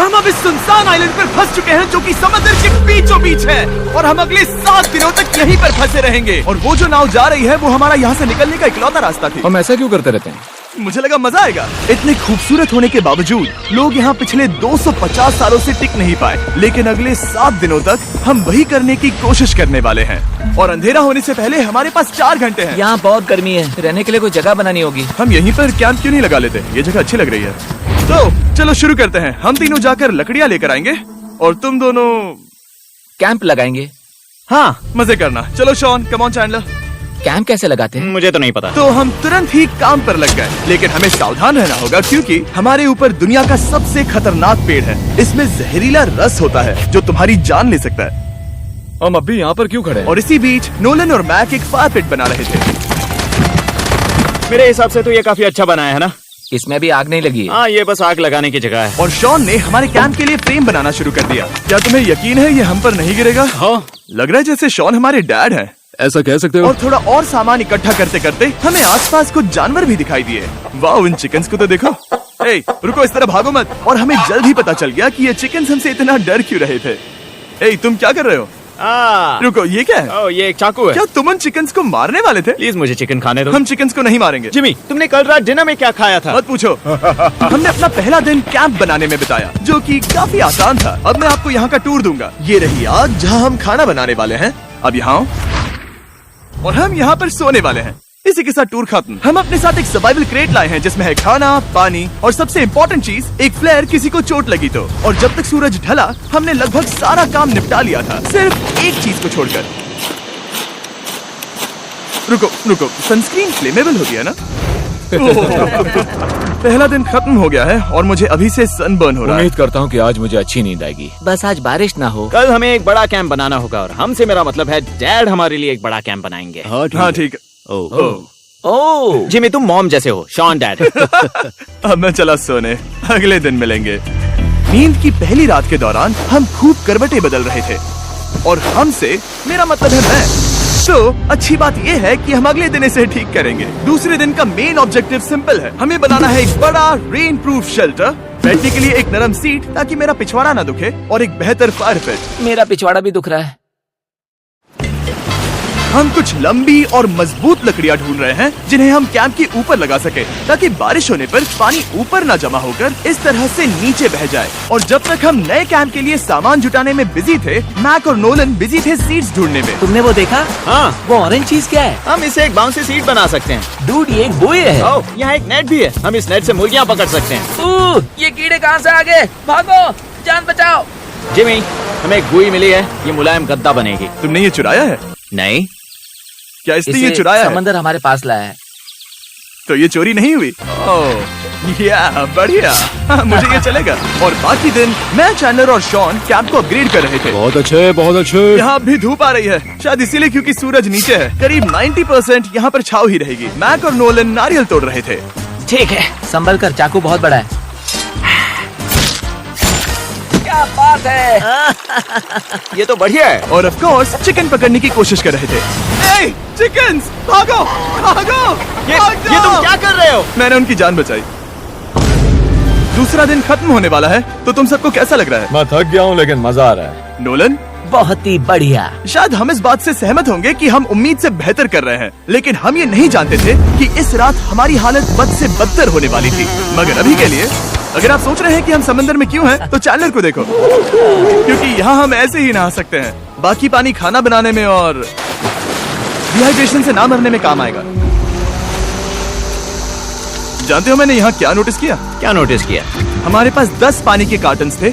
हम अब इस सुनसान आइलैंड पर फंस चुके हैं जो कि समुद्र के बीचों बीच है और हम अगले 7 दिनों तक यहीं पर फंसे रहेंगे। और वो जो नाव जा रही है वो हमारा यहाँ से निकलने का इकलौता रास्ता थी। हम ऐसा क्यों करते रहते हैं? मुझे लगा मजा आएगा। इतने खूबसूरत होने के बावजूद लोग यहाँ पिछले 250 सालों से टिक नहीं पाए, लेकिन अगले 7 दिनों तक हम वही करने की कोशिश करने वाले हैं। और अंधेरा होने से पहले हमारे पास 4 घंटे हैं। यहाँ बहुत गर्मी है, रहने के लिए कोई जगह बनानी होगी। हम यहीं पर कैंप क्यों नहीं लगा लेते? ये जगह अच्छी लग रही है। तो चलो शुरू करते हैं। हम तीनों जाकर लकड़ियाँ लेकर आएंगे और तुम दोनों कैंप लगाएंगे। हाँ, मजे करना। चलो Shawn, come on Chandler. Camp कैसे लगाते हैं? मुझे तो नहीं पता। तो हम तुरंत ही काम पर लग गए, लेकिन हमें सावधान रहना होगा क्योंकि हमारे ऊपर दुनिया का सबसे खतरनाक पेड़ है। इसमें जहरीला रस होता है जो तुम्हारी जान ले सकता है। हम अभी यहाँ पर क्यों खड़े हैं? और इसी बीच नोलन और मैक एक फायर पिट बना रहे थे। मेरे हिसाब से तो ये काफी अच्छा बनाया है ना? इसमें भी आग नहीं लगी है। हाँ, ये बस आग लगाने की जगह है। और शॉन ने हमारे कैंप के लिए फ्रेम बनाना शुरू कर दिया। क्या तुम्हें यकीन है ये हम पर नहीं गिरेगा? हाँ, लग रहा है जैसे शॉन हमारे डैड हैं। ऐसा कह सकते हो? और थोड़ा और सामान इकट्ठा करते करते हमें आसपास कुछ जानवर भी दिखाई दिए। वाह, इन चिकन्स को तो देखो। ए, रुको, इस तरह भागो मत। और हमें जल्द ही पता चल गया कि ये चिकन्स हमसे इतना डर क्यों रहे थे। ए, तुम क्या कर रहे हो? रुको, ये क्या है? ओ, ये एक चाकू है। क्या तुम उन चिकन्स को मारने वाले थे? प्लीज मुझे चिकन खाने दो। हम चिकन्स को नहीं मारेंगे। जिमी, तुमने कल रात डिनर में क्या खाया था? मत पूछो। हमने अपना पहला दिन कैंप बनाने में बिताया, जो कि काफी आसान था। अब मैं आपको यहाँ का टूर दूंगा। ये रही आग जहाँ हम खाना बनाने वाले हैं। अब यहाँ और हम यहाँ पर सोने वाले हैं। इसी के साथ टूर खत्म। हम अपने साथ एक सर्वाइवल क्रेट लाए हैं जिसमें है खाना, पानी और सबसे इम्पोर्टेंट चीज एक फ्लेयर किसी को चोट लगी तो। और जब तक सूरज ढला हमने लगभग सारा काम निपटा लिया था, सिर्फ एक चीज को छोड़कर। रुको, सनस्क्रीन फ्लेमेबल हो गया ना? पहला दिन खत्म हो गया है और मुझे अभी से सनबर्न हो रहा है। उम्मीद करता हूँ कि आज मुझे अच्छी नींद आएगी। बस आज बारिश ना हो। कल हमें एक बड़ा कैंप बनाना होगा और हमसे मेरा मतलब है डैड हमारे लिए एक बड़ा कैंप बनाएंगे। हाँ ठीक है। ओह, जिमी, तुम मॉम जैसे हो। Shawn dad. अब मैं चला सोने, अगले दिन मिलेंगे। नींद की पहली रात के दौरान हम खूब करवटें बदल रहे थे और हमसे मेरा मतलब है मैं। तो अच्छी बात यह है कि हम अगले दिन इसे ठीक करेंगे। दूसरे दिन का मेन ऑब्जेक्टिव सिंपल है। हमें बनाना है एक बड़ा रेन प्रूफ शेल्टर, बैठने के लिए एक नरम सीट ताकि मेरा पिछवाड़ा ना दुखे और एक बेहतर फायर पिट। मेरा पिछवाड़ा भी दुख रहा है। हम कुछ लंबी और मजबूत लकड़ियाँ ढूंढ रहे हैं जिन्हें हम कैंप के ऊपर लगा सके ताकि बारिश होने पर पानी ऊपर न जमा होकर इस तरह से नीचे बह जाए। और जब तक हम नए कैंप के लिए सामान जुटाने में बिजी थे, मैक और नोलन बिजी थे सीड्स ढूंढने में। तुमने वो देखा? हाँ, वो ऑरेंज चीज क्या है? हम इसे एक बाउंसी सीट बना सकते हैं। डूड, ये एक बुए है। ओह, यहाँ एक नेट भी है। हम इस नेट से मुर्गियाँ पकड़ सकते हैं। ये कीड़े कहाँ से आ गए? भागो, जान बचाओ। जिमी, हमें एक बुई मिली है। ये मुलायम गद्दा बनेगी। तुमने ये चुराया है? नहीं, क्या इसलिए ये चुराया है? समंदर हमारे पास लाया है। तो ये चोरी नहीं हुई? ओह, या बढ़िया। मुझे ये चलेगा। और बाकी दिन मैं, चैंडलर और शॉन कैंप को अपग्रेड कर रहे थे। बहुत अच्छे, बहुत अच्छे। यहाँ भी धूप आ रही है, शायद इसीलिए क्योंकि सूरज नीचे है। करीब 90% यहाँ पर छाव ही रहेगी। मैक और नोलन नारियल तोड़ रहे थे। ठीक है, संभल कर, चाकू बहुत बड़ा है। क्या बात है। ये तो बढ़िया है। और ऑफ कोर्स चिकन पकड़ने की कोशिश कर रहे थे। ए, चिकन्स, भागो, भागो, ये तुम क्या कर रहे हो? मैंने उनकी जान बचाई। दूसरा दिन खत्म होने वाला है, तो तुम सबको कैसा लग रहा है? मैं थक गया हूँ लेकिन मजा आ रहा है। नोलन, बहुत ही बढ़िया। शायद हम इस बात से सहमत होंगे कि हम उम्मीद से बेहतर कर रहे हैं, लेकिन हम ये नहीं जानते थे कि इस रात हमारी हालत बद से बदतर होने वाली थी। मगर अभी के लिए अगर आप सोच रहे हैं कि हम समंदर में क्यों हैं, तो चैंडलर को देखो, क्योंकि यहाँ हम ऐसे ही नहा सकते हैं। बाकी पानी खाना बनाने में और डिहाइड्रेशन से ना मरने में काम आएगा। जानते हो मैंने यहाँ क्या नोटिस किया? क्या नोटिस किया? हमारे पास 10 पानी के कार्टन्स थे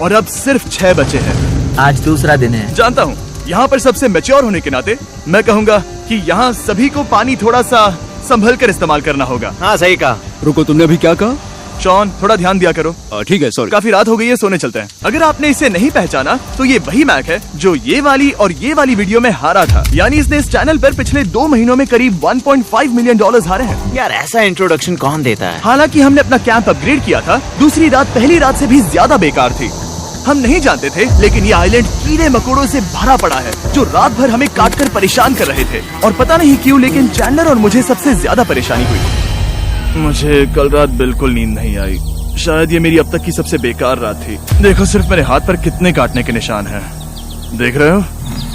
और अब सिर्फ 6 बचे हैं। आज दूसरा दिन है। जानता हूँ, यहाँ पर सबसे मैच्योर होने के नाते मैं कहूँगा कि यहाँ सभी को पानी थोड़ा सा संभल कर इस्तेमाल करना होगा। हाँ, सही कहा। रुको, तुमने अभी क्या कहा? शॉन, थोड़ा ध्यान दिया करो। ठीक है, सॉरी। काफी रात हो गई है, सोने चलते हैं। अगर आपने इसे नहीं पहचाना तो ये वही मैक है जो ये वाली और ये वाली वीडियो में हारा था। यानी इसने इस चैनल पर पिछले 2 महीनों में करीब $1.5 मिलियन हारे हैं। यार, ऐसा इंट्रोडक्शन कौन देता है? हालांकि हमने अपना कैंप अपग्रेड किया था, दूसरी रात पहली रात से भी ज्यादा बेकार थी। हम नहीं जानते थे, लेकिन ये आइलैंड कीड़े मकोड़ों से भरा पड़ा है जो रात भर हमें काट कर परेशान कर रहे थे। और पता नहीं क्यों, लेकिन चैंडलर और मुझे सबसे ज्यादा परेशानी हुई। मुझे कल रात बिल्कुल नींद नहीं आई। शायद ये मेरी अब तक की सबसे बेकार रात थी। देखो सिर्फ मेरे हाथ पर कितने काटने के निशान हैं। देख रहे हो?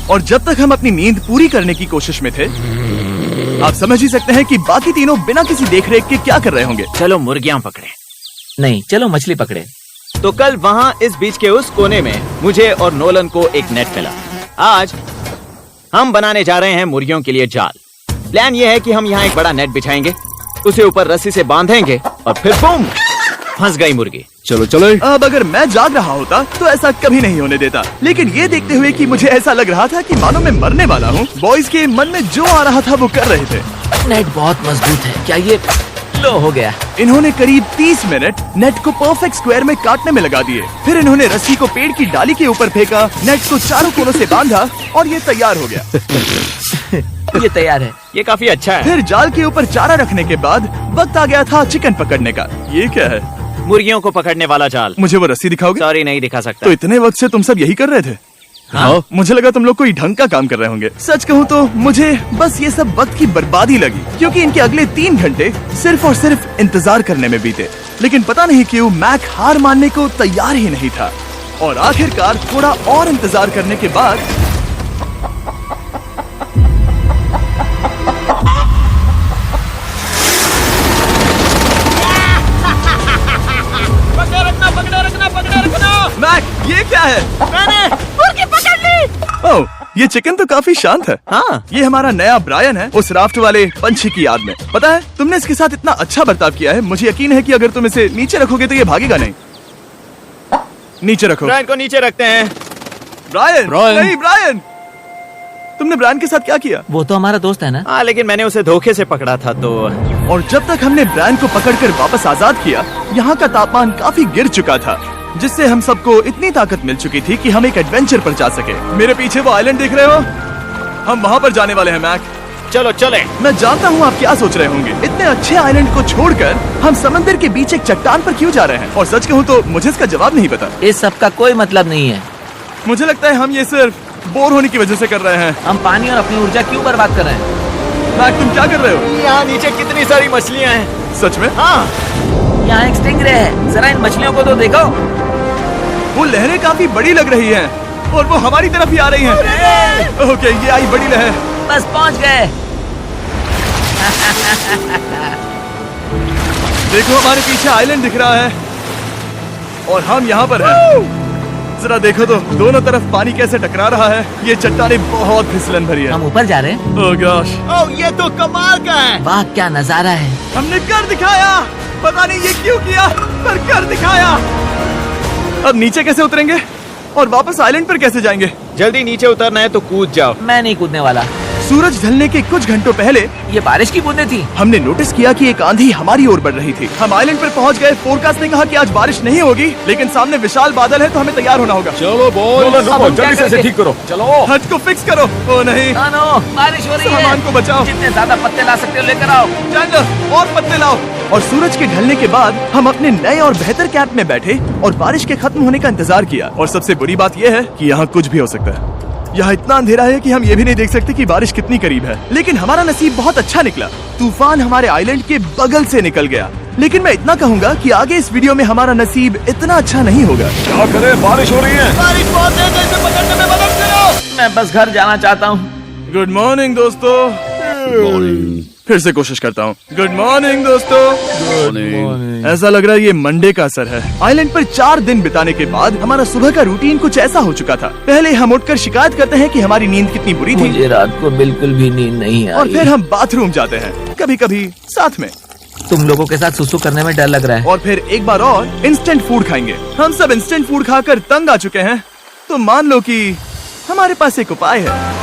और जब तक हम अपनी नींद पूरी करने की कोशिश में थे, आप समझ ही सकते हैं कि बाकी तीनों बिना किसी देखरेख के क्या कर रहे होंगे। चलो मुर्गियां पकड़े। नहीं, चलो मछली पकड़े। तो कल वहाँ इस बीच के उस कोने में मुझे और नोलन को एक नेट मिला। आज हम बनाने जा रहे हैं मुर्गियों के लिए जाल। प्लान ये है कि हम यहाँ एक बड़ा नेट बिछाएंगे, उसे ऊपर रस्सी से बांधेंगे और फिर बूम, फंस गई मुर्गी। चलो चलो। अब अगर मैं जाग रहा होता तो ऐसा कभी नहीं होने देता, लेकिन ये देखते हुए कि मुझे ऐसा लग रहा था कि मानो मैं मरने वाला हूँ, बॉयज के मन में जो आ रहा था वो कर रहे थे। नेट बहुत मजबूत है। क्या ये लो हो गया? इन्होंने करीब 30 मिनट नेट को परफेक्ट स्क्वायर में काटने में लगा दिए। फिर इन्होंने रस्सी को पेड़ की डाली के ऊपर फेंका, नेट को चारों कोनों से बांधा और ये तैयार हो गया। ये तैयार है। ये काफी अच्छा है। फिर जाल के ऊपर चारा रखने के बाद वक्त आ गया था चिकन पकड़ने का। ये क्या है? मुर्गियों को पकड़ने वाला जाल। मुझे वो रस्सी दिखाओगे? सॉरी, नहीं दिखा सकता। तो इतने वक्त से तुम सब यही कर रहे थे? हाँ। मुझे लगा तुम लोग कोई ढंग का काम कर रहे होंगे। सच कहूँ तो मुझे बस ये सब वक्त की बर्बादी लगी, क्योंकि इनके अगले 3 घंटे सिर्फ और सिर्फ इंतजार करने में बीते। लेकिन पता नहीं क्यों मैक हार मानने को तैयार ही नहीं था, और आखिरकार थोड़ा और इंतजार करने के बाद मैक, ये क्या है? मैंने मुर्गी पकड़ ली। ओह, ये चिकन तो काफी शांत है। हाँ। ये हमारा नया ब्रायन है, उस राफ्ट वाले पंछी की याद में। पता है, तुमने इसके साथ इतना अच्छा बर्ताव किया है, मुझे यकीन है कि अगर तुम इसे नीचे रखोगे तो ये भागेगा नहीं। नीचे रखो। ब्रायन को नीचे रखते हैं। Brian, Brian. नहीं ब्रायन, तुमने ब्रायन के साथ क्या किया? वो तो हमारा दोस्त है ना। हाँ, लेकिन मैंने उसे धोखे से पकड़ा था तो। और जब तक हमने ब्रायन को पकड़कर वापस आजाद किया, यहाँ का तापमान काफी गिर चुका था, जिससे हम सबको इतनी ताकत मिल चुकी थी कि हम एक एडवेंचर पर जा सके। मेरे पीछे वो आइलैंड देख रहे हो? हम वहाँ पर जाने वाले हैं मैक। चलो चले। मैं जानता हूँ आप क्या सोच रहे होंगे, इतने अच्छे आइलैंड को छोड़कर हम समंदर के बीच एक चट्टान पर क्यों जा रहे हैं? और सच कहूँ तो मुझे इसका जवाब नहीं पता। इस सब का कोई मतलब नहीं है। मुझे लगता है हम ये सिर्फ बोर होने की वजह से कर रहे हैं। हम पानी और अपनी ऊर्जा क्यों बर्बाद कर रहे हैं? मैक, तुम क्या कर रहे हो? यहाँ नीचे कितनी सारी मछलियाँ हैं। सच में? हाँ। यहाँ एक स्टिंगरे है, जरा इन मछलियों को तो देखो। वो लहरें काफी बड़ी लग रही हैं और वो हमारी तरफ ही आ रही हैं। ओके, ये आई बड़ी लहर। बस पहुँच गए। देखो हमारे पीछे आइलैंड दिख रहा है और हम यहाँ पर हैं। जरा देखो तो दोनों तरफ पानी कैसे टकरा रहा है। ये चट्टानें बहुत फिसलन भरी है। हम ऊपर जा रहे हैं। ओह गॉश, ओह, ये तो कमाल का है। वाह, क्या नजारा है। हमने कर दिखाया। पता नहीं ये क्यों किया, पर कर दिखाया। अब नीचे कैसे उतरेंगे और वापस आइलैंड पर कैसे जाएंगे? जल्दी नीचे उतरना है तो कूद जाओ। मैं नहीं कूदने वाला। सूरज ढलने के कुछ घंटों पहले ये बारिश की बूंदें थी। हमने नोटिस किया कि एक आंधी हमारी ओर बढ़ रही थी। हम आइलैंड पर पहुंच गए। फोरकास्ट ने कहा कि आज बारिश नहीं होगी, लेकिन सामने विशाल बादल है तो हमें तैयार होना होगा। चलो बॉय, अब हम क्या जल्दी से इसे करेंगे? ठीक करो। चलो। हट को फिक्स करो। ओ नहीं, नो, बारिश हो रही है। सामान को बचाओ। जितने ज्यादा पत्ते ला सकते हो लेकर आओ। चैंडलर, और पत्ते लाओ। और सूरज के ढलने के बाद हम अपने नए और बेहतर कैंप में बैठे और बारिश के खत्म होने का इंतजार किया। और सबसे बुरी बात यह है कि यहाँ कुछ भी हो सकता है। यहाँ इतना अंधेरा है कि हम ये भी नहीं देख सकते कि बारिश कितनी करीब है। लेकिन हमारा नसीब बहुत अच्छा निकला। तूफान हमारे आइलैंड के बगल से निकल गया। लेकिन मैं इतना कहूँगा कि आगे इस वीडियो में हमारा नसीब इतना अच्छा नहीं होगा। क्या करें, बारिश हो रही है। बारिश बहुत तेज है, इसे पकड़ने में मदद करो। मैं बस घर जाना चाहता हूँ। गुड मॉर्निंग दोस्तों। फिर से कोशिश करता हूँ। गुड मॉर्निंग दोस्तों। ऐसा लग रहा है ये मंडे का असर है। आइलैंड पर 4 दिन बिताने के बाद हमारा सुबह का रूटीन कुछ ऐसा हो चुका था। पहले हम उठकर शिकायत करते हैं कि हमारी नींद कितनी बुरी थी, मुझे रात को बिल्कुल भी नींद नहीं आई। और फिर हम बाथरूम जाते हैं, कभी कभी साथ में। तुम लोगों के साथ सुसु करने में डर लग रहा है। और फिर एक बार और इंस्टेंट फूड खाएंगे। हम सब इंस्टेंट फूड खाकर तंग आ चुके हैं, तो मान लो कि हमारे पास एक उपाय है।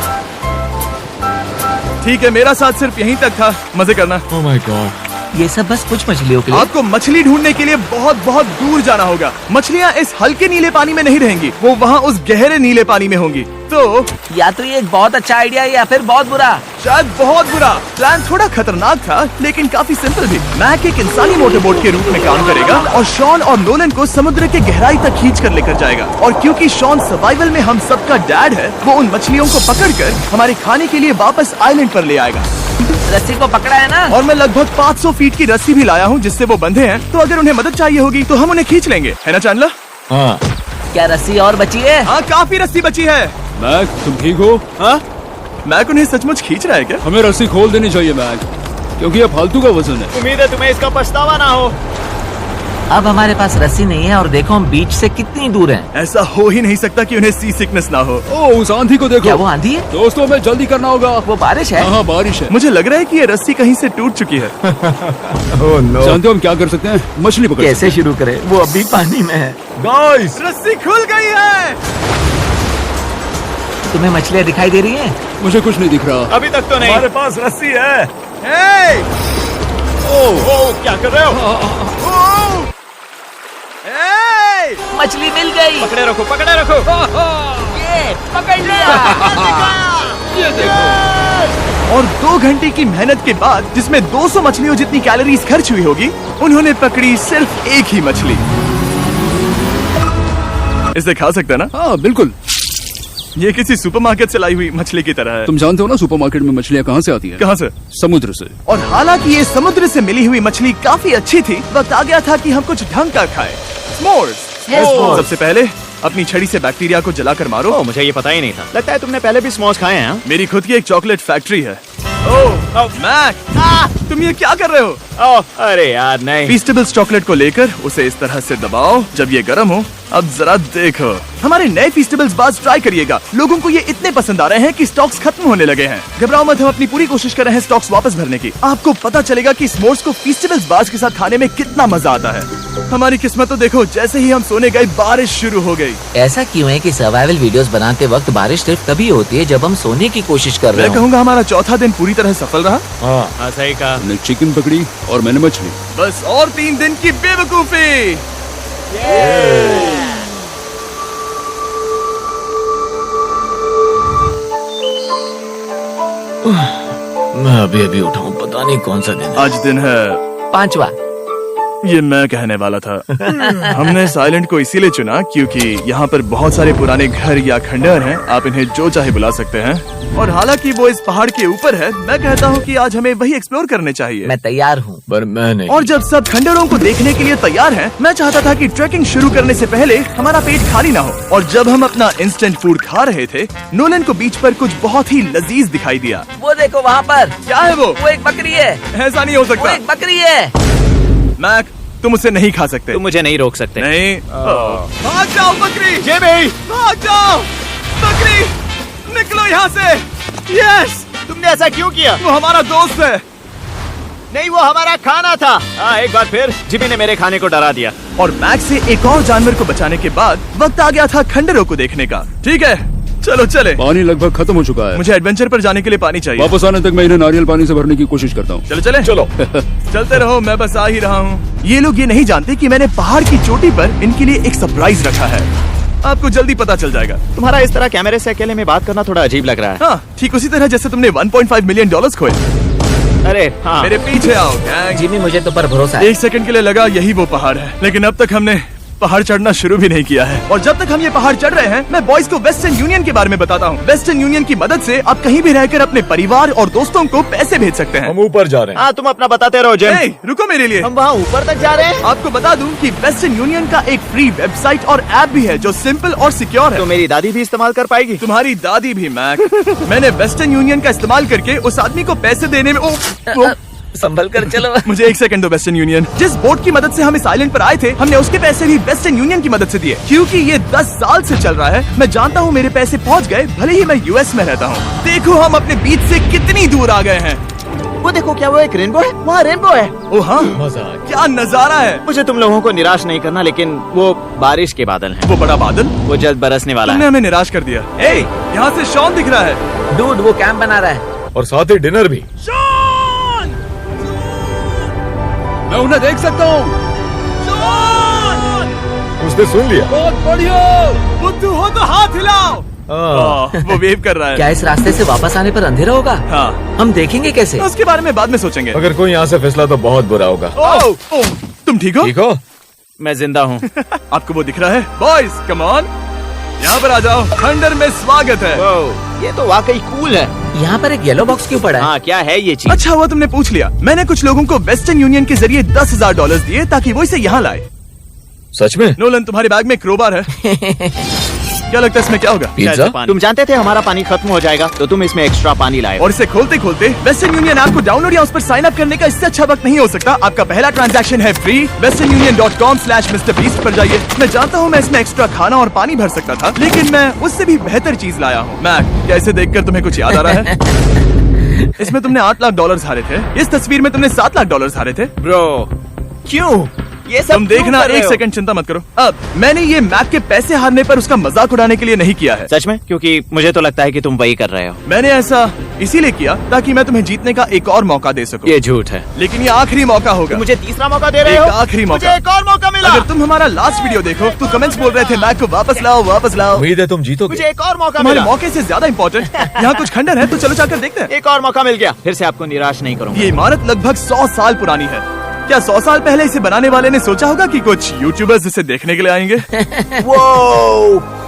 ठीक है, मेरा साथ सिर्फ यहीं तक था। मजे करना। Oh my God. ये सब बस कुछ मछलियों के लिए। आपको मछली ढूंढने के लिए बहुत बहुत दूर जाना होगा। मछलियाँ इस हल्के नीले पानी में नहीं रहेंगी, वो वहाँ उस गहरे नीले पानी में होंगी। तो या तो ये एक बहुत अच्छा आइडिया है या फिर बहुत बुरा। शायद बहुत बुरा। प्लान थोड़ा खतरनाक था लेकिन काफी सिंपल भी। मैक एक इंसानी मोटरबोट के रूप में काम करेगा और शॉन और नोलन को समुद्र के गहराई तक खींच कर लेकर जाएगा। और क्योंकि शॉन सर्वाइवल में हम सबका डैड है, वो उन मछलियों को पकड़कर हमारे खाने के लिए वापस आइलैंड पर ले आएगा। रस्सी को पकड़ा है ना? और मैं लगभग 500 फीट की रस्सी भी लाया हूँ जिससे वो बंधे हैं, तो अगर उन्हें मदद चाहिए होगी तो हम उन्हें खींच लेंगे, है ना चैंडलर? हाँ। क्या रस्सी और बची है? हाँ, काफी रस्सी बची है। मैक, तुम ठीक हो? हाँ? मैक उन्हें सचमुच खींच रहा है क्या? हमें रस्सी खोल देनी चाहिए मैक, क्योंकि ये फालतू का वजन है। उम्मीद है तुम्हें इसका पछतावा ना हो। अब हमारे पास रस्सी नहीं है और देखो हम बीच से कितनी दूर हैं। ऐसा हो ही नहीं सकता कि उन्हें सी सिकनेस ना हो। ओ, उस आंधी को देखो। क्या वो आंधी है? दोस्तों, हमें जल्दी करना होगा। वो बारिश है? हाँ, बारिश है। मुझे लग रहा है कि ये रस्सी कहीं से टूट चुकी है। जानते हो हम क्या कर सकते हैं? मछली पकड़ कैसे शुरू करें? वो अभी पानी में है। गाइस, रस्सी खुल गई है। तुम्हें मछलियाँ दिखाई दे रही हैं? मुझे कुछ नहीं दिख रहा। अभी तक तो नहीं। हमारे पास रस्सी है। हे! ओ, क्या कर रहे हो? ओह! हे! मछली मिल गई। पकड़े रखो, पकड़े रखो। ये पकड़ लिया। ये देखो। और 2 घंटे की मेहनत के बाद, जिसमें 200 मछलियों जितनी कैलोरीज खर्च हुई होगी, उन्होंने पकड़ी सिर्फ एक ही मछली। इसे खा सकते हैं ना? हाँ, बिल्कुल। ये किसी सुपरमार्केट से लाई हुई मछली की तरह है। तुम जानते हो ना सुपरमार्केट में मछलियाँ कहाँ से आती है? कहाँ से? समुद्र से। और हालांकि ये समुद्र से मिली हुई मछली काफी अच्छी थी, वक्त आ गया था कि हम कुछ ढंग का खाएं। s'mores। s'mores। सबसे पहले अपनी छड़ी से बैक्टीरिया को जलाकर मारो। ओ, मुझे ये पता ही नहीं था। लगता है तुमने पहले भी स्मोस खाए हैं। हाँ? मेरी खुद की एक चॉकलेट फैक्ट्री है। ओह मैक, तुम ये क्या कर रहे हो? ओह, अरे यार नहीं। फीस्टेबल्स चॉकलेट को लेकर उसे इस तरह से दबाओ। जब ये गर्म हो, अब जरा देखो। हमारे नए फीस्टेबल्स बार्स ट्राई करिएगा। लोगों को ये इतने पसंद आ रहे हैं कि स्टॉक्स खत्म होने लगे हैं। घबराओ मत, हम अपनी पूरी कोशिश कर रहे हैं स्टॉक्स वापस भरने की। आपको पता चलेगा कि s'mores को फीस्टेबल्स बार्स के साथ खाने में कितना मजा आता है। हमारी किस्मत तो देखो, जैसे ही हम सोने गए बारिश शुरू हो गई। ऐसा क्यों है कि सर्वाइवल वीडियोस बनाते वक्त बारिश सिर्फ तभी होती है जब हम सोने की कोशिश कर रहे मैं हो? कहूँगा हमारा चौथा दिन पूरी तरह सफल रहा। हाँ, सही कहा। मैंने चिकन पकड़ी और मैंने मछली। बस और 3 दिन की बेवकूफी। मैं अभी अभी उठा हूँ, पता नहीं कौन सा दिन है। आज दिन है 5वां। ये मैं कहने वाला था। हमने इस आइलैंड को इसीलिए चुना क्योंकि यहाँ पर बहुत सारे पुराने घर या खंडहर हैं। आप इन्हें जो चाहे बुला सकते हैं। और हालांकि वो इस पहाड़ के ऊपर है, मैं कहता हूँ कि आज हमें वही एक्सप्लोर करने चाहिए। मैं तैयार हूँ, पर मैं नहीं। और जब सब खंडहरों को देखने के लिए तैयार हैं, मैं चाहता था कि ट्रैकिंग शुरू करने से पहले हमारा पेट खाली ना हो। और जब हम अपना इंस्टेंट फूड खा रहे थे, नोलन को बीच पर कुछ बहुत ही लजीज दिखाई दिया। वो देखो वहाँ पर। क्या है वो? वो एक बकरी है। ऐसा नहीं हो वो सकता। एक बकरी है। मैक, तुम उसे नहीं खा सकते। तुम मुझे नहीं रोक सकते। नहीं। भाग जाओ बकरी। जेबी, भाग जाओ बकरी, निकलो यहाँ से। यस, तुमने ऐसा क्यों किया? वो हमारा दोस्त है। नहीं, वो हमारा खाना था। हाँ, एक बार फिर जिमी ने मेरे खाने को डरा दिया। और मैक से एक और जानवर को बचाने के बाद वक्त आ गया था खंडहरों को देखने का। ठीक है, चलो चले। पानी लगभग खत्म हो चुका है। मुझे एडवेंचर पर जाने के लिए पानी चाहिए। वापस आने तक मैं इन्हें नारियल पानी से भरने की कोशिश करता हूँ। चलो चले। चलो। चलते रहो, मैं बस आ ही रहा हूँ। ये लोग ये नहीं जानते कि मैंने पहाड़ की चोटी पर इनके लिए एक सरप्राइज रखा है। आपको जल्दी पता चल जाएगा। तुम्हारा इस तरह कैमरे से अकेले में बात करना थोड़ा अजीब लग रहा है। हाँ, ठीक उसी तरह जैसे तुमने $1.5 मिलियन खोए। अरे हाँ, मेरे पीछे आओ गैंग। जिमी, मुझे तो पर भरोसा है। 1 सेकंड के लिए लगा यही वो पहाड़ है, लेकिन अब तक हमने पहाड़ चढ़ना शुरू भी नहीं किया है। और जब तक हम ये पहाड़ चढ़ रहे हैं, मैं बॉयज को वेस्टर्न यूनियन के बारे में बताता हूँ। वेस्टर्न यूनियन की मदद से आप कहीं भी रहकर अपने परिवार और दोस्तों को पैसे भेज सकते हैं। हम ऊपर जा रहे हैं। हाँ, तुम अपना बताते रहो जेम। Hey, रुको मेरे लिए। हम वहाँ ऊपर तक जा रहे हैं। आपको बता दूं कि वेस्टर्न यूनियन का एक फ्री वेबसाइट और ऐप भी है जो सिंपल और सिक्योर है। तो मेरी दादी भी इस्तेमाल कर पाएगी? तुम्हारी दादी भी मैक। मैंने वेस्टर्न यूनियन का इस्तेमाल करके उस आदमी को पैसे देने में संभल कर चलो। मुझे 1 सेकंड दो। वेस्टर्न यूनियन, जिस बोट की मदद से हम इस आइलैंड पर आए थे, हमने उसके पैसे भी वेस्टर्न यूनियन की मदद से दिए। क्योंकि ये 10 साल से चल रहा है, मैं जानता हूँ मेरे पैसे पहुँच गए, भले ही मैं यूएस में रहता हूँ। देखो हम अपने बीच से कितनी दूर आ गए हैं। वो देखो, क्या वो एक रेनबो है? वहाँ रेनबो है। ओ हाँ, क्या नजारा है। मुझे तुम लोगों को निराश नहीं करना, लेकिन वो बारिश के बादल हैं। वो बड़ा बादल, वो जल्द बरसने वाला तुमने है। हमें निराश कर दिया। ए, यहाँ से शॉन दिख रहा है। डूड, वो कैंप बना रहा है। और साथ ही डिनर भी। शॉन! मैं उन्हें देख सकता हूँ। शॉन! उसने सुन लिया। बहुत बढ़िया। बुद्धू हो तो हाथ हिलाओ। वो वेव कर रहा है। क्या इस रास्ते से वापस आने पर अंधेरा होगा? हाँ, हम देखेंगे कैसे? उसके बारे में बाद में सोचेंगे। अगर कोई यहाँ से फिसला तो बहुत बुरा होगा। तुम ठीक हो? ठीक हो? मैं जिंदा हूँ। आपको वो दिख रहा है? बॉयज कम ऑन, यहाँ पर आ जाओ, थंडर में स्वागत है। ये तो वाकई कूल है। यहाँ पर एक येलो बॉक्स क्यों पड़ा है? हाँ, क्या है ये चीज? अच्छा हुआ तुमने पूछ लिया। मैंने कुछ लोगों को वेस्टर्न यूनियन के जरिए $10,000 दिए ताकि वो इसे यहाँ लाए। सच में? नोलन, तुम्हारे बैग में क्रोबार है। क्या लगता है इसमें क्या होगा? पिज्जा? तुम जानते थे हमारा पानी खत्म हो जाएगा, तो तुम इसमें एक्स्ट्रा पानी लाए। और इसे खोलते खोलते वेस्टर्न यूनियन ऐप को डाउनलोड या उस पर साइन अप करने का इससे अच्छा वक्त नहीं हो सकता। आपका पहला ट्रांजैक्शन है फ्री। westernunion.com/MrBeast पर जाइए। मैं जानता हूँ मैं इसमें एक्स्ट्रा खाना और पानी भर सकता था, लेकिन मैं उससे भी बेहतर चीज लाया हूँ। मैक, क्या इसे देखकर तुम्हें कुछ याद आ रहा है? इसमें तुमने $8 लाख हारे थे। इस तस्वीर में तुमने $7 लाख हारे थे। ब्रो, क्यों ये सब तुम देखना, क्यों कर रहे एक हो? सेकंड चिंता मत करो। अब मैंने ये मैक के पैसे हारने पर उसका मजाक उड़ाने के लिए नहीं किया है। सच में? क्योंकि मुझे तो लगता है कि तुम वही कर रहे हो। मैंने ऐसा इसीलिए किया ताकि मैं तुम्हें जीतने का एक और मौका दे सकूं। ये झूठ है। लेकिन ये आखिरी मौका होगा। मुझे तीसरा मौका दे रहे हो? एक आखिरी मौका। मुझे एक और मौका मिला। अगर तुम हमारा लास्ट वीडियो देखो तो कमेंट्स बोल रहे थे मैक को वापस लाओ, वापस लाओ। उम्मीद है तुम जीतोगे। मुझे एक और मौका तुम्हारे मिला। मौके से ज्यादा इम्पोर्टेंट यहाँ कुछ खंडर है, तो चलो जाकर देखते हैं। एक और मौका मिल गया। फिर से आपको निराश नहीं करूंगा। ये इमारत लगभग 100 साल पुरानी है। क्या 100 साल पहले इसे बनाने वाले ने सोचा होगा कि कुछ यूट्यूबर्स इसे देखने के लिए आएंगे? वो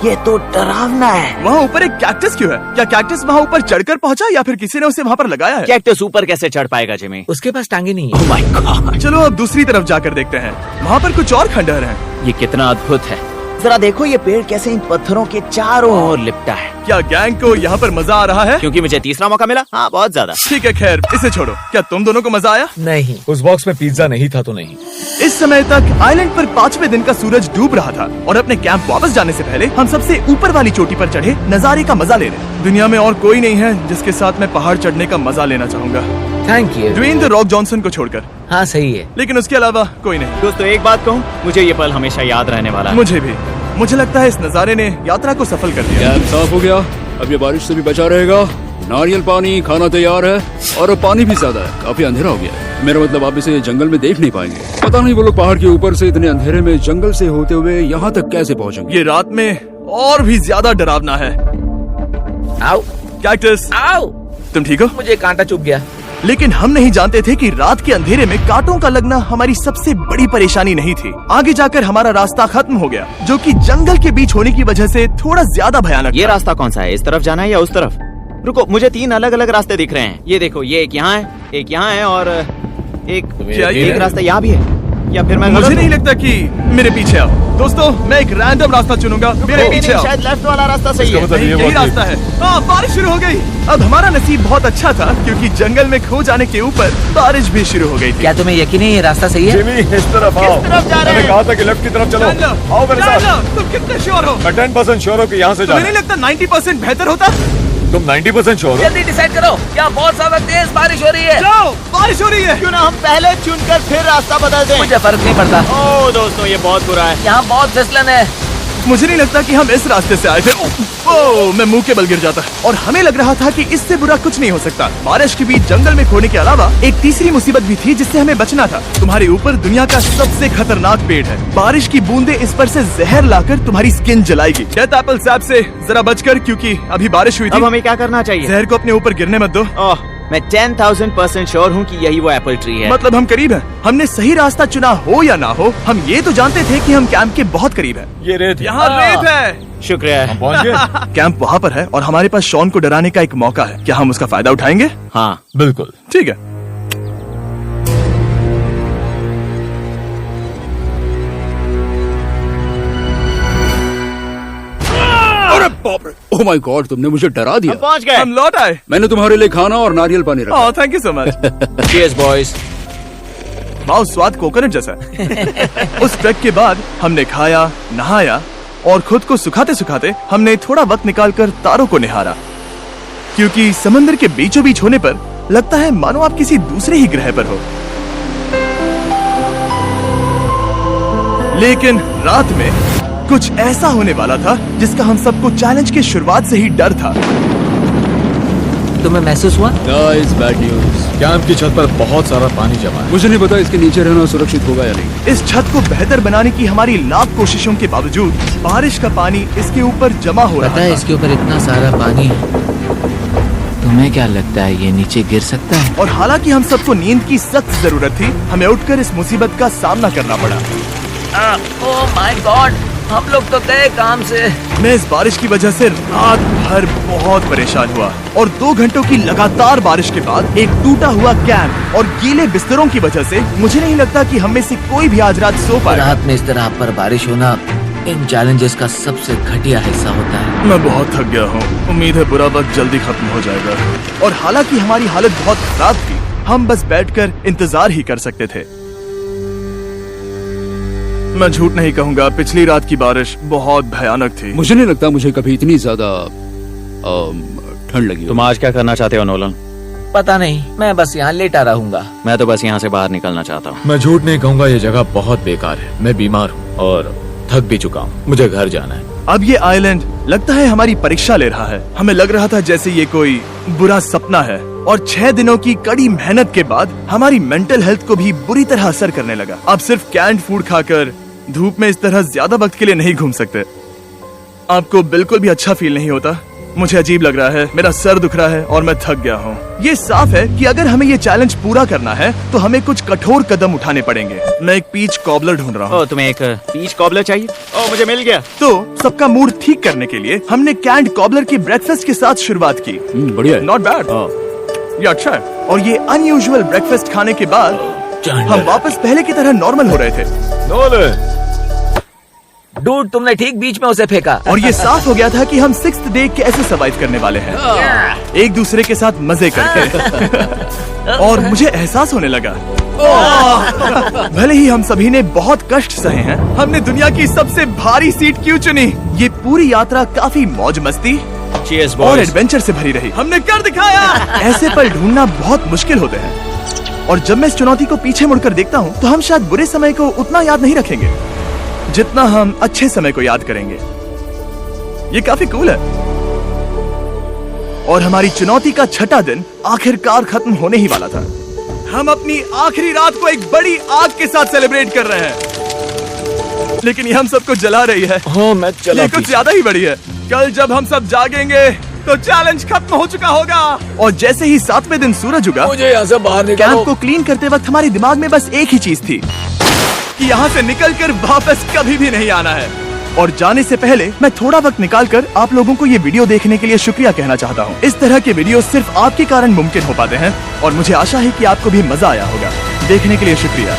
ये तो डरावना है। वहाँ ऊपर एक कैक्टस क्यों है? क्या कैक्टस वहाँ ऊपर चढ़कर पहुँचा या फिर किसी ने उसे वहाँ पर लगाया है? कैक्टस ऊपर कैसे चढ़ पाएगा जिमी? उसके पास टांगे नहीं है। ओह माय गॉड, चलो अब दूसरी तरफ जाकर देखते हैं। वहाँ पर कुछ और खंडहर हैं। ये कितना अद्भुत है। जरा देखो ये पेड़ कैसे इन पत्थरों के चारों ओर लिपटा है। क्या गैंग को यहाँ पर मजा आ रहा है? क्योंकि मुझे तीसरा मौका मिला। हाँ, बहुत ज्यादा। ठीक है, खैर इसे छोड़ो। क्या तुम दोनों को मजा आया? नहीं। उस बॉक्स में पिज्जा नहीं था तो नहीं। इस समय तक आइलैंड पर 5वें दिन का सूरज डूब रहा था और अपने कैंप वापस जाने से पहले हम सबसे ऊपर वाली चोटी पर चढ़े नजारे का मजा ले रहे। दुनिया में और कोई नहीं है जिसके साथ मैं पहाड़ चढ़ने का मजा लेना चाहूंगा, thank you. Dwayne the Rock Johnson को छोड़कर। हाँ सही है। लेकिन उसके अलावा कोई नहीं। दोस्तों, एक बात कहूँ, मुझे ये पल हमेशा याद रहने वाला है। मुझे भी। मुझे लगता है इस नजारे ने यात्रा को सफल कर दिया। कैंप साफ हो गया, अब ये बारिश से भी बचा रहेगा। नारियल पानी, खाना तैयार है और अब पानी भी ज्यादा है। काफी अंधेरा हो गया है। मेरा मतलब आप इसे जंगल में देख नहीं पाएंगे। पता नहीं वो लोग पहाड़ के ऊपर से इतने अंधेरे में जंगल से होते हुए यहाँ तक कैसे पहुँचेंगे। ये रात में और भी ज्यादा डरावना है। आओ कैक्टस, आओ। तुम ठीक हो? मुझे कांटा चुभ गया। लेकिन हम नहीं जानते थे कि रात के अंधेरे में कांटों का लगना हमारी सबसे बड़ी परेशानी नहीं थी। आगे जाकर हमारा रास्ता खत्म हो गया, जो कि जंगल के बीच होने की वजह से थोड़ा ज्यादा भयानक ये था। रास्ता कौन सा है? इस तरफ जाना है या उस तरफ? रुको, मुझे 3 अलग अलग रास्ते दिख रहे हैं। ये देखो, ये एक यहाँ है, एक यहाँ है और क्या ये- एक रास्ता यहाँ भी है। या फिर मैं मुझे गलत नहीं हूँ? लगता कि मेरे पीछे आओ। दोस्तों, मैं एक रैंडम रास्ता चुनूंगा, मेरे नहीं, पीछे नहीं, आओ। शायद लेफ्ट वाला रास्ता सही है। मतलब नहीं, ये यही बहुत ही- रास्ता है। हाँ, बारिश शुरू हो गई। अब हमारा नसीब बहुत अच्छा था क्योंकि जंगल में खो जाने के ऊपर बारिश भी शुरू हो गई थी। क्या तुम्हें यकीन है ये रास्ता सही है? जिमी, इस तरफ आओ। तरफ जा रहे मैंने हैं? कहा था कि लेफ्ट की तरफ चलो। जान लो, आओ मेरे जान साथ। लो, तुम कितने श्योर हो? मैं 10% श्योर हूँ कि यहाँ से तुम्हें जाना नहीं लगता 90% बेहतर होता? तुम 90% श्योर हो? जल्दी डिसाइड करो। क्या बहुत ज्यादा तेज बारिश हो रही है? जाओ, बारिश हो रही है। क्यों ना हम पहले चुनकर फिर रास्ता बदल दें? मुझे फर्क नहीं पड़ता। ओह दोस्तों, ये बहुत बुरा है। यहाँ बहुत फिसलन है। मुझे नहीं लगता कि हम इस रास्ते से आए थे। ओह, मैं मुंह के बल गिर जाता। और हमें लग रहा था कि इससे बुरा कुछ नहीं हो सकता। बारिश के बीच जंगल में खोने के अलावा एक तीसरी मुसीबत भी थी जिससे हमें बचना था। तुम्हारे ऊपर दुनिया का सबसे खतरनाक पेड़ है। बारिश की बूंदें इस पर से जहर लाकर तुम्हारी स्किन जलाएगी। डेथ एप्पल सैप से जरा बचकर, क्योंकि अभी बारिश हुई अब थी। हमें क्या करना चाहिए? जहर को अपने ऊपर गिरने मत दो। ओह, मैं 10,000% श्योर हूँ कि यही वो एप्पल ट्री है। मतलब हम करीब हैं। हमने सही रास्ता चुना हो या ना हो, हम ये तो जानते थे कि हम कैंप के बहुत करीब हैं। ये रेत है। यहाँ रेत है। शुक्रिया है। पहुँच गए? कैंप वहाँ पर है और हमारे पास शॉन को डराने का एक मौका है। क्या हम उसका फायदा उठाएंगे? हाँ, बिल्कुल। ठीक है। अरे बाप रे, ओह माय गॉड, तुमने मुझे डरा दिया। हम पहुँच गए। हम लौट आए। मैंने तुम्हारे लिए खाना और नारियल पानी रखा। Oh, thank you so much. Cheers, boys. वाह, स्वाद कोकोनट जैसा है। उस ट्रैक के बाद हमने खाया, नहाया और खुद को सुखाते सुखाते हमने थोड़ा वक्त निकालकर तारों को निहारा, क्योंकि समंदर के बीचों बीच होने पर लगता है मानो आप किसी दूसरे ही ग्रह पर हो। लेकिन रात में कुछ ऐसा होने वाला था जिसका हम सबको चैलेंज की शुरुआत से ही डर था। तुम्हें महसूस हुआ? Guys, bad news. कैंप की छत पर बहुत सारा पानी जमा है। मुझे नहीं पता इसके नीचे रहना सुरक्षित होगा या नहीं। इस छत को बेहतर बनाने की हमारी लाख कोशिशों के बावजूद बारिश का पानी इसके ऊपर जमा हो रहा पता है था। इसके ऊपर इतना सारा पानी है, तुम्हें क्या लगता है ये नीचे गिर सकता है? और हालांकि हम सबको नींद की सख्त जरूरत थी, हमें उठकर इस मुसीबत का सामना करना पड़ा। ओह माय गॉड, हम लोग तो गए काम से। मैं इस बारिश की वजह से रात भर बहुत परेशान हुआ और 2 घंटों की लगातार बारिश के बाद एक टूटा हुआ कैंप और गीले बिस्तरों की वजह से मुझे नहीं लगता कि हम में से कोई भी आज रात सो पाएगा। रात में इस तरह पर बारिश होना इन चैलेंजेस का सबसे घटिया हिस्सा होता है। मैं बहुत थक गया हूँ, उम्मीद है बुरा वक्त जल्दी खत्म हो जाएगा। और हालांकि हमारी हालत बहुत खराब थी, हम बस बैठकर इंतजार ही कर सकते थे। मैं झूठ नहीं कहूँगा, पिछली रात की बारिश बहुत भयानक थी। मुझे नहीं लगता मुझे कभी इतनी ज्यादा ठंड लगी हो। तुम आज क्या करना चाहते हो नोलन? पता नहीं, मैं बस यहाँ लेटा रहूंगा। मैं तो बस यहाँ से बाहर निकलना चाहता हूँ। मैं झूठ नहीं कहूँगा, ये जगह बहुत बेकार है। मैं बीमार हूँ और थक भी चुका हूँ। मुझे घर जाना है। अब ये आइलैंड लगता है हमारी परीक्षा ले रहा है। हमें लग रहा था जैसे ये कोई बुरा सपना है और 6 दिनों की कड़ी मेहनत के बाद हमारी मेंटल हेल्थ को भी बुरी तरह असर करने लगा। अब सिर्फ कैंड फूड खाकर धूप में इस तरह ज्यादा वक्त के लिए नहीं घूम सकते। आपको बिल्कुल भी अच्छा फील नहीं होता? मुझे अजीब लग रहा है, मेरा सर दुख रहा है और मैं थक गया हूँ। ये साफ है कि अगर हमें ये चैलेंज पूरा करना है तो हमें कुछ कठोर कदम उठाने पड़ेंगे। मैं एक पीच कॉबलर ढूंढ रहा हूँ। ओ, तुम्हें एक पीच कॉबलर चाहिए? ओ, मुझे मिल गया। तो सबका मूड ठीक करने के लिए हमने कैंड कॉबलर के ब्रेकफास्ट के साथ शुरुआत की। बढ़िया है। नॉट बैड, ये अच्छा है। और ये अनयूजुअल ब्रेकफास्ट खाने के बाद हम वापस पहले की तरह नॉर्मल हो रहे थे। नोलन, डूड, तुमने ठीक बीच में उसे फेंका। और ये साफ हो गया था कि हम 6th डे कैसे सर्वाइव करने वाले हैं, एक दूसरे के साथ मजे करके। और मुझे एहसास होने लगा, भले ही हम सभी ने बहुत कष्ट सहे हैं, हमने दुनिया की सबसे भारी सीट क्यों चुनी? ये पूरी यात्रा काफी मौज मस्ती Cheers, और boys. एडवेंचर से भरी रही। हमने कर दिखाया। ऐसे पल ढूंढना बहुत मुश्किल होते हैं और जब मैं इस चुनौती को पीछे मुड़कर देखता हूँ तो हम शायद बुरे समय को उतना याद नहीं रखेंगे जितना हम अच्छे समय को याद करेंगे। ये काफी कूल है। और हमारी चुनौती का 6ठा दिन आखिरकार खत्म होने ही वाला था। हम अपनी आखिरी रात को एक बड़ी आग के साथ सेलिब्रेट कर रहे हैं, लेकिन ये हम सबको जला रही है। हाँ मैं चला। ये कुछ ज्यादा ही बड़ी है। कल जब हम सब जागेंगे तो चैलेंज खत्म हो चुका होगा। और जैसे ही 7वें दिन सूरज उगा, मुझे यहाँ से बाहर कैंप निकालो। को क्लीन करते वक्त हमारे दिमाग में बस एक ही चीज थी कि यहाँ से निकलकर वापस कभी भी नहीं आना है। और जाने से पहले मैं थोड़ा वक्त निकालकर आप लोगों को ये वीडियो देखने के लिए शुक्रिया कहना चाहता हूँ। इस तरह के वीडियो सिर्फ आपके कारण मुमकिन हो पाते हैं और मुझे आशा है कि आपको भी मजा आया होगा। देखने के लिए शुक्रिया।